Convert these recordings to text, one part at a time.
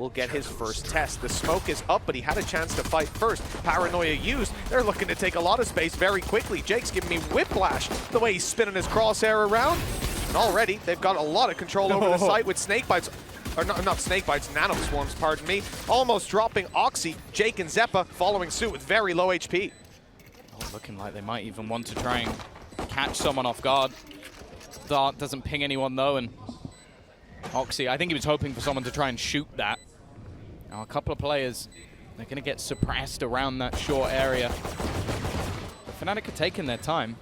will get his first test. The smoke is up, but he had a chance to fight first. Paranoia used. They're looking to take a lot of space very quickly. Jake's giving me whiplash the way he's spinning his crosshair around. And already, they've got a lot of control over the site with snake bites. Or not snake bites, nano swarms, pardon me. Almost dropping Oxy. Jake and Xeppaa following suit with very low HP. Oh, looking like they might even want to try and catch someone off guard. Dart doesn't ping anyone though, and Oxy, I think he was hoping for someone to try and shoot that. Now a couple of players, they're going to get suppressed around that short area. But FNATIC are taking their time.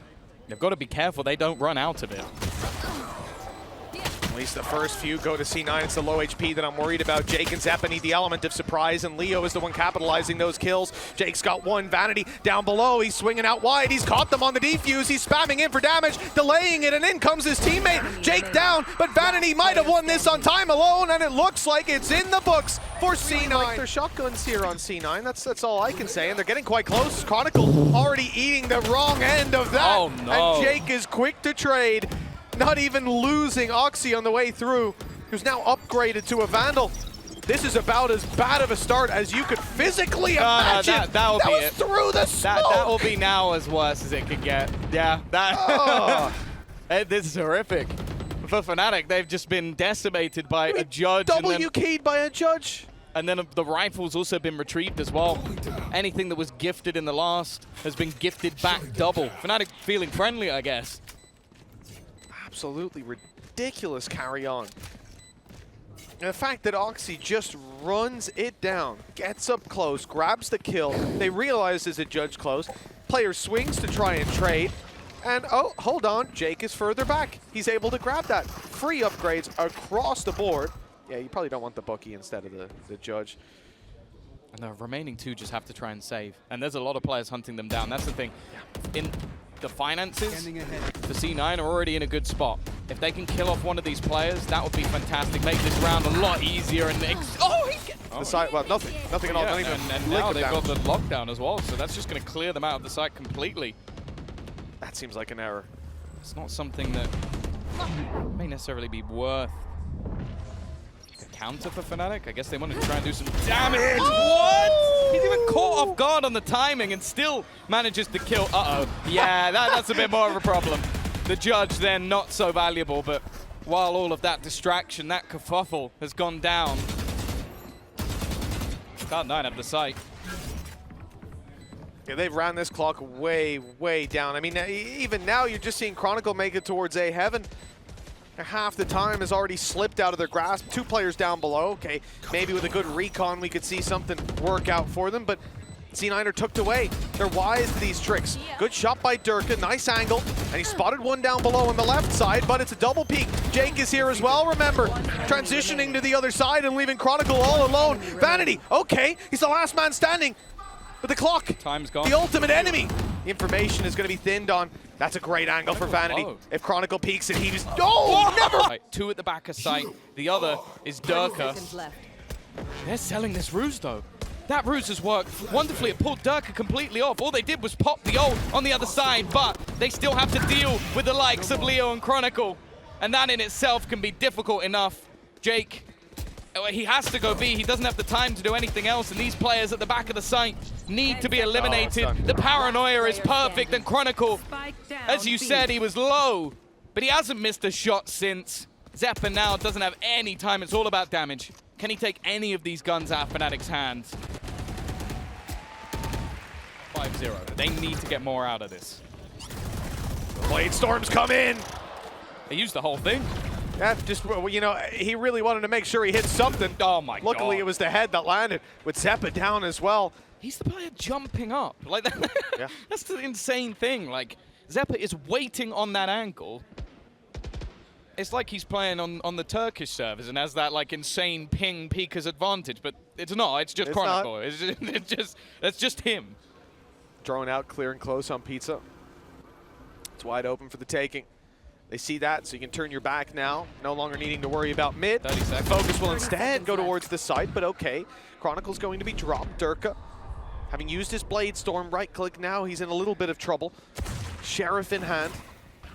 They've got to be careful they don't run out of it. At least the first few go to C9. It's the low HP that I'm worried about. Jake and Xeppaa need the element of surprise, and Leo is the one capitalizing those kills. Jake's got one. Vanity down below. He's swinging out wide. He's caught them on the defuse. He's spamming in for damage, delaying it, and in comes his teammate. Jake down, but Vanity might have won this on time alone, and it looks like it's in the books for C9. Like their shotguns here on C9. That's all I can say, and they're getting quite close. Chronicle already eating the wrong end of that. Oh, no. And Jake is quick to trade. Not even losing Oxy on the way through, who's now upgraded to a Vandal. This is about as bad of a start as you could physically imagine. That'll be it. Through the smoke. That will be now as worse as it could get. Yeah, that. This is horrific. For FNATIC, they've just been decimated by a judge. W-keyed by a judge. And then the rifle's also been retrieved as well. Anything that was gifted in the last has been gifted back double. FNATIC feeling friendly, I guess. Absolutely ridiculous carry on. And the fact that Oxy just runs it down, gets up close, grabs the kill. They realize there's a judge close. Player swings to try and trade. And oh, hold on, Jake is further back. He's able to grab that. Free upgrades across the board. Yeah, you probably don't want the bookie instead of the judge. And the remaining two just have to try and save. And there's a lot of players hunting them down. That's the thing. In the finances for C9 are already in a good spot. If they can kill off one of these players, that would be fantastic. Make this round a lot easier. And the site, well, nothing at all. Yeah, and now they've got the lockdown as well, so that's just going to clear them out of the site completely. That seems like an error. It's not something that may necessarily be worth a counter for FNATIC. I guess they want to try and do some damage. What? He's even caught off guard on the timing and still manages to kill. Uh-oh. Yeah, that's a bit more of a problem. The judge then not so valuable, but while all of that distraction, that kerfuffle has gone down. Can't nine up the site. Yeah, they've ran this clock way, way down. I mean, even now you're just seeing Chronicle make it towards A heaven. Half the time has already slipped out of their grasp. Two players down below. Okay, maybe with a good recon we could see something work out for them, but C9 are tucked away. They're wise to these tricks. Good shot by Derke, nice angle, and he spotted one down below on the left side, but it's a double peek. Jake is here as well, remember. Transitioning to the other side and leaving Chronicle all alone. Vanity, okay, he's the last man standing. But the clock, time's gone. The ultimate enemy. The information is going to be thinned on. That's a great angle for Vanity. Oh. If Chronicle peeks and he was, oh, never! Right, two at the back of sight. The other is Derke. They're selling this ruse though. That ruse has worked wonderfully. It pulled Derke completely off. All they did was pop the ult on the other side, but they still have to deal with the likes of Leo and Chronicle. And that in itself can be difficult enough. Jake, he has to go B. He doesn't have the time to do anything else, and these players at the back of the site need to be eliminated. The paranoia is perfect, and Chronicle, as you said, he was low, but he hasn't missed a shot since. Xeppaa now doesn't have any time. It's all about damage. Can he take any of these guns out of FNATIC's hands? 5-0. They need to get more out of this. Blade storms come in. They used the whole thing. Yeah, just, you know, he really wanted to make sure he hit something. Oh my God. Luckily, it was the head that landed with Xeppaa down as well. He's the player jumping up. Like that. Yeah. That's the insane thing. Like, Xeppaa is waiting on that angle. It's like he's playing on the Turkish servers and has that like insane ping peeker's advantage, but it's not. It's just Chronicle. It's just him. Drone out, clear and close on Pizza. It's wide open for the taking. They see that, so you can turn your back now. No longer needing to worry about mid. 30 seconds. Focus will instead go towards the side, but okay. Chronicle's going to be dropped. Derke, having used his Blade Storm, right-click now, he's in a little bit of trouble. Sheriff in hand.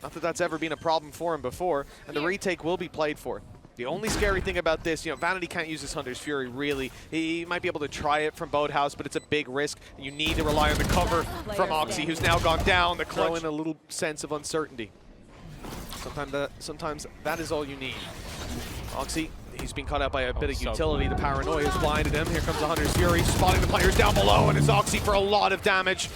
Not that that's ever been a problem for him before, and the retake will be played for. The only scary thing about this, Vanity can't use his Hunter's Fury, really. He might be able to try it from Boathouse, but it's a big risk. You need to rely on the cover from Oxy, who's now gone down. The clutch in a little sense of uncertainty. Sometimes that is all you need. Oxy, he's been caught out by a bit of utility. The paranoia has blinded him. Here comes the Hunter's Fury, spotting the players down below, and it's Oxy for a lot of damage.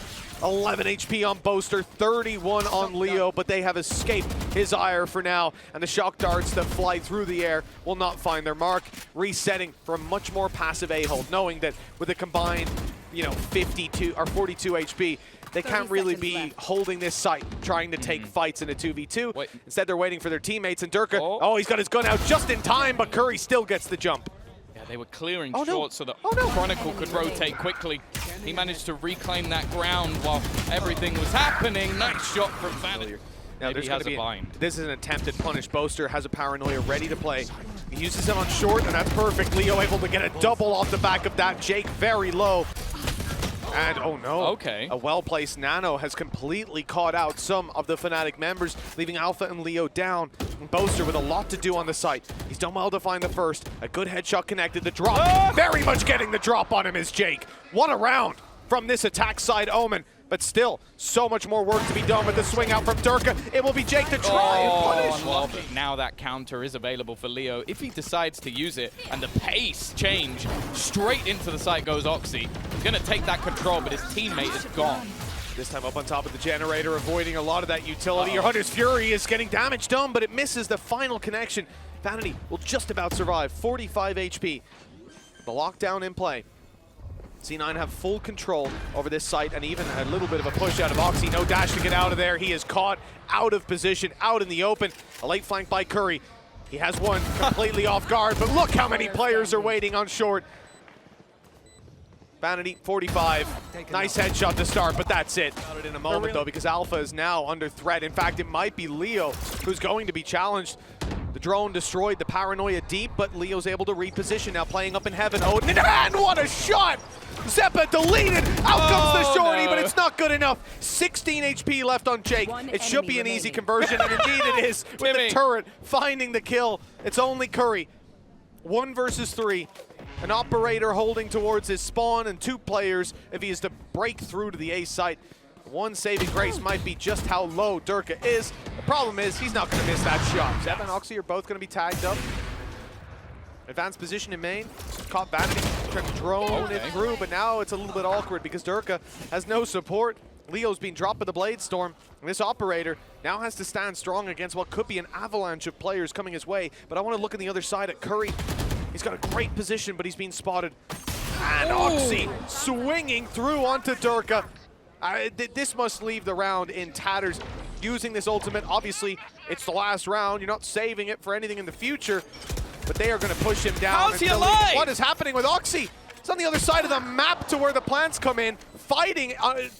11 HP on Boaster, 31 on Leo, but they have escaped his ire for now, and the shock darts that fly through the air will not find their mark, resetting for a much more passive A-hold, knowing that with a combined, 52 or 42 HP, they can't really be holding this site, trying to take fights in a 2v2. Wait. Instead, they're waiting for their teammates, and Derke, he's got his gun out just in time, but Curry still gets the jump. Yeah, they were clearing short so that Chronicle could rotate quickly. He managed to reclaim that ground while everything was happening. Nice shot from Vanity. Now there's going to be this is an attempted punish. Boaster has a paranoia ready to play. He uses him on short, and that's perfect. Leo able to get a double off the back of that. Jake very low. And oh no, a well-placed nano has completely caught out some of the FNATIC members, leaving Alpha and Leo down. And Boaster with a lot to do on the site. He's done well to find the first. A good headshot connected. The drop, very much getting the drop on him is Jake. What a round from this attack side Omen. But still, so much more work to be done with the swing out from Derke. It will be Jake to try and punish. Well, now that counter is available for Leo. If he decides to use it, and the pace change, straight into the site goes Oxy. He's going to take that control, but his teammate is gone. This time up on top of the generator, avoiding a lot of that utility. Your Hunter's Fury is getting damage done, but it misses the final connection. Vanity will just about survive, 45 HP. The lockdown in play. C9 have full control over this site, and even a little bit of a push out of Oxy. No dash to get out of there. He is caught out of position, out in the open. A late flank by Curry. He has one completely off guard, but look how many players are waiting on short. Vanity, 45. Nice headshot to start, but that's it. Got it in a moment, though, because Alpha is now under threat. In fact, it might be Leo who's going to be challenged. The drone destroyed the paranoia deep, but Leo's able to reposition now, playing up in heaven. Oh, and what a shot! Xeppaa deleted! Out comes the shorty, but it's not good enough. 16 HP left on Jake. It should be an easy conversion, and indeed it is, with the turret finding the kill. It's only Curry. 1 versus 3. An operator holding towards his spawn, and 2 players if he is to break through to the A site. One saving grace might be just how low Derke is. The problem is he's not going to miss that shot. Xeppaa and Oxy are both going to be tagged up. Advanced position in main. Caught Vanity, trying to drone it through, but now it's a little bit awkward because Derke has no support. Leo's been dropped by the Blade Storm. And this operator now has to stand strong against what could be an avalanche of players coming his way. But I want to look on the other side at Curry. He's got a great position, but he's been spotted. And Oxy swinging through onto Derke. This must leave the round in tatters. Using this ultimate, obviously, it's the last round. You're not saving it for anything in the future. But they are going to push him down. How's he alive? What is happening with Oxy? It's on the other side of the map to where the plants come in, fighting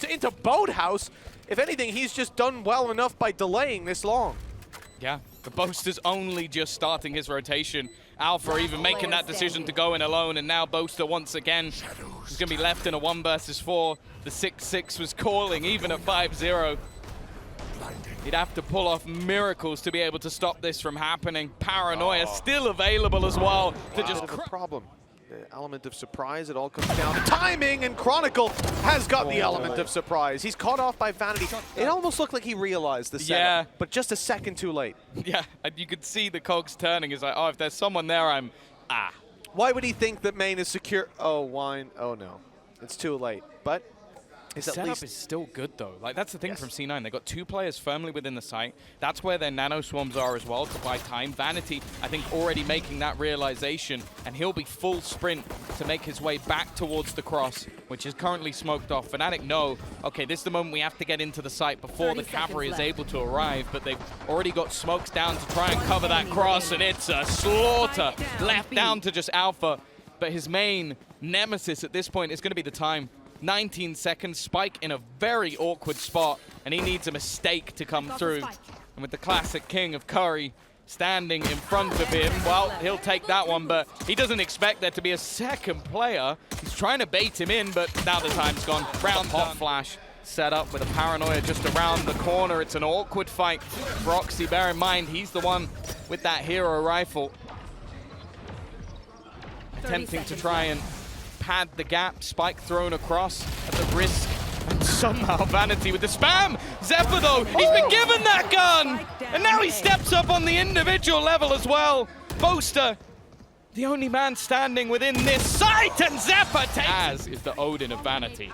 into Boathouse. If anything, he's just done well enough by delaying this long. Yeah, the Boaster's only just starting his rotation. Alpha even making that decision to go in alone, and now Boaster once again is going to be left in a 1 versus 4. The 6-6 was calling, even at 5-0. He'd have to pull off miracles to be able to stop this from happening. Paranoia still available as well to just... The problem, the element of surprise, it all comes down to timing, and Chronicle has got the element of surprise. He's caught off by Vanity. It almost looked like he realized the setup, but just a second too late. Yeah, and you could see the cogs turning. It's like, oh, if there's someone there, I'm... Why would he think that main is secure? Oh, wine. Oh, no. It's too late. But... The setup is still good, though. Like, that's the thing from C9. They got 2 players firmly within the site. That's where their nano swarms are as well to buy time. Vanity, I think, already making that realization, and he'll be full sprint to make his way back towards the cross, which is currently smoked off. FNATIC know, okay, this is the moment we have to get into the site before the cavalry is able to arrive, but they've already got smokes down to try and cover that cross, and it's a slaughter. Left down to just Alpha, but his main nemesis at this point is going to be the time. 19 seconds, Spike in a very awkward spot, and he needs a mistake to come through. And with the classic king of Curry standing in front of him, well, he'll take that one, but he doesn't expect there to be a second player. He's trying to bait him in, but now the time's gone. Round hot flash set up with a paranoia just around the corner. It's an awkward fight for Oxy. Bear in mind, he's the one with that hero rifle. attempting to try and pad the gap. Spike thrown across at the risk. And somehow Vanity with the spam. Xeppaa though, he's been given that gun! And now he steps up on the individual level as well. Boaster, the only man standing within this site, and Xeppaa takes as is the Odin of Vanity.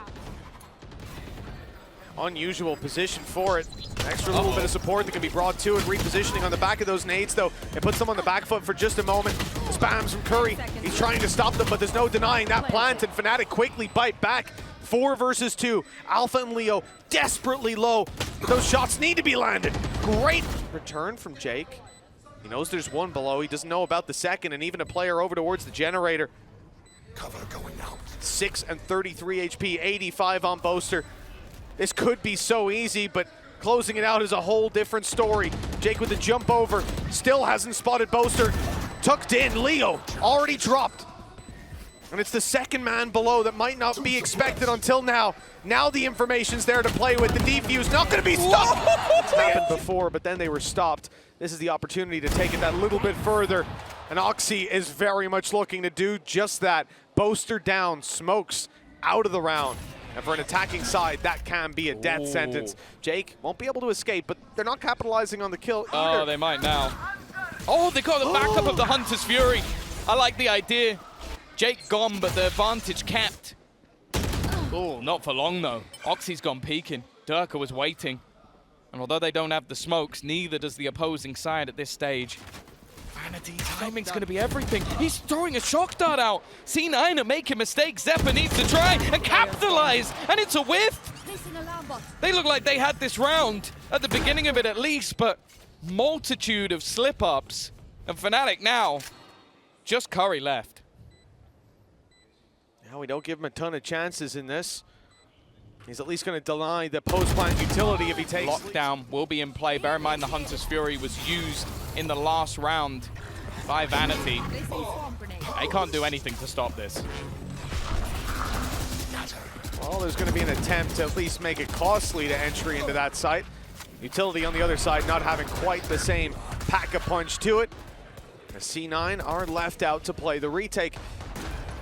Unusual position for it. Extra little bit of support that can be brought to it. Repositioning on the back of those nades, though. It puts them on the back foot for just a moment. The spams from Curry. He's trying to stop them, but there's no denying that plant, and FNATIC quickly bite back. 4 versus 2. Alpha and Leo desperately low. But those shots need to be landed. Great return from Jake. He knows there's one below. He doesn't know about the second, and even a player over towards the generator. Cover going out. 6 and 33 HP, 85 on Boaster. This could be so easy, but closing it out is a whole different story. Jake with the jump over, still hasn't spotted Boaster. Tucked in, Leo already dropped. And it's the second man below that might not be expected until now. Now the information's there to play with. The defuse not gonna be stopped. It's happened before, but then they were stopped. This is the opportunity to take it that little bit further. And Oxy is very much looking to do just that. Boaster down, smokes out of the round. And for an attacking side, that can be a death sentence. Jake won't be able to escape, but they're not capitalizing on the kill either. Oh, they might now. Oh, they got the backup of the Hunter's Fury. I like the idea. Jake gone, but the advantage kept. Oh, not for long, though. Oxy's gone peeking. Derke was waiting. And although they don't have the smokes, neither does the opposing side at this stage. Vanity, timing's going to be everything. He's throwing a shock dart out. C9 are making mistakes. Xeppaa needs to try and capitalize, and it's a whiff. They look like they had this round at the beginning of it at least, but multitude of slip-ups. And FNATIC now, just Curry left. Now we don't give him a ton of chances in this. He's at least going to deny the post-plant utility if he takes. Lockdown will be in play. Bear in mind the Hunter's Fury was used in the last round by Vanity. They can't do anything to stop this. Well, there's going to be an attempt to at least make it costly to entry into that site. Utility on the other side not having quite the same pack-a-punch to it. The C9 are left out to play the retake.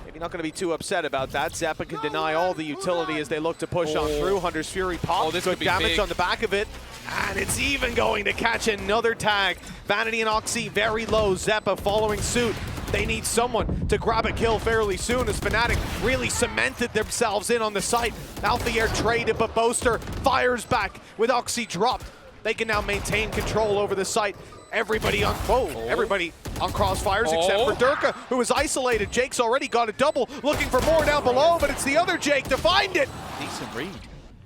Maybe not going to be too upset about that. Xeppaa can deny all the utility as they look to push on through. Hunter's Fury pops. This good could be damage big on the back of it. And it's even going to catch another tag. Vanity and Oxy very low. Xeppaa following suit. They need someone to grab a kill fairly soon as FNATIC really cemented themselves in on the site. Alfajer traded, but Boaster fires back with Oxy dropped. They can now maintain control over the site. Everybody on everybody on crossfires except for Derke, who is isolated. Jake's already got a double, looking for more down below, but it's the other Jake to find it. Decent read.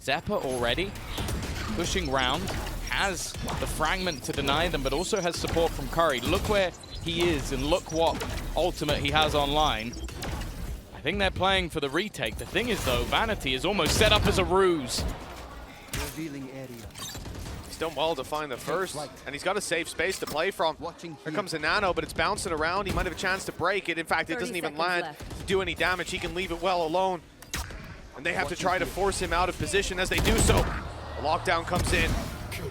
Xeppaa already pushing round, has the fragment to deny them, but also has support from Curry. Look where he is, and look what ultimate he has online. I think they're playing for the retake. The thing is, though, Vanity is almost set up as a ruse. Revealing area. He's done well to find the first, and he's got a safe space to play from. Here comes a nano, but it's bouncing around. He might have a chance to break it. In fact, it doesn't even land to do any damage. He can leave it well alone. And they have to try to force him out of position as they do so. The lockdown comes in,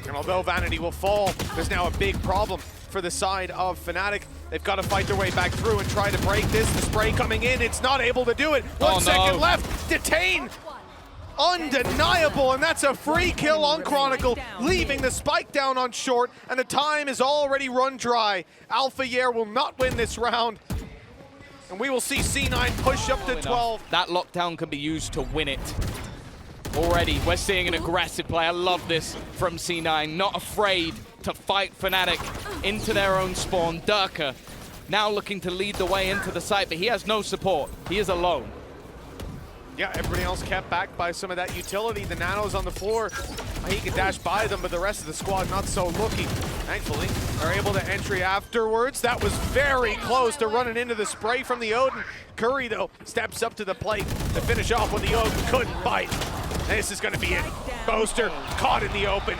and although Vanity will fall, there's now a big problem for the side of FNATIC. They've got to fight their way back through and try to break this. The spray coming in, it's not able to do it. 1 second left, detain. Undeniable, and that's a free kill on Chronicle, leaving the spike down on short, and the time is already run dry. Alfajer will not win this round, and we will see C9 push up to 12. That lockdown can be used to win it. Already, we're seeing an aggressive play. I love this from C9, not afraid to fight FNATIC into their own spawn. Derke now looking to lead the way into the site, but he has no support. He is alone. Yeah, everybody else kept back by some of that utility. The nano's on the floor. He can dash by them, but the rest of the squad not so lucky. Thankfully, they're able to entry afterwards. That was very close to running into the spray from the Odin. Curry, though, steps up to the plate to finish off when the Odin couldn't bite. This is going to be it. Boaster caught in the open.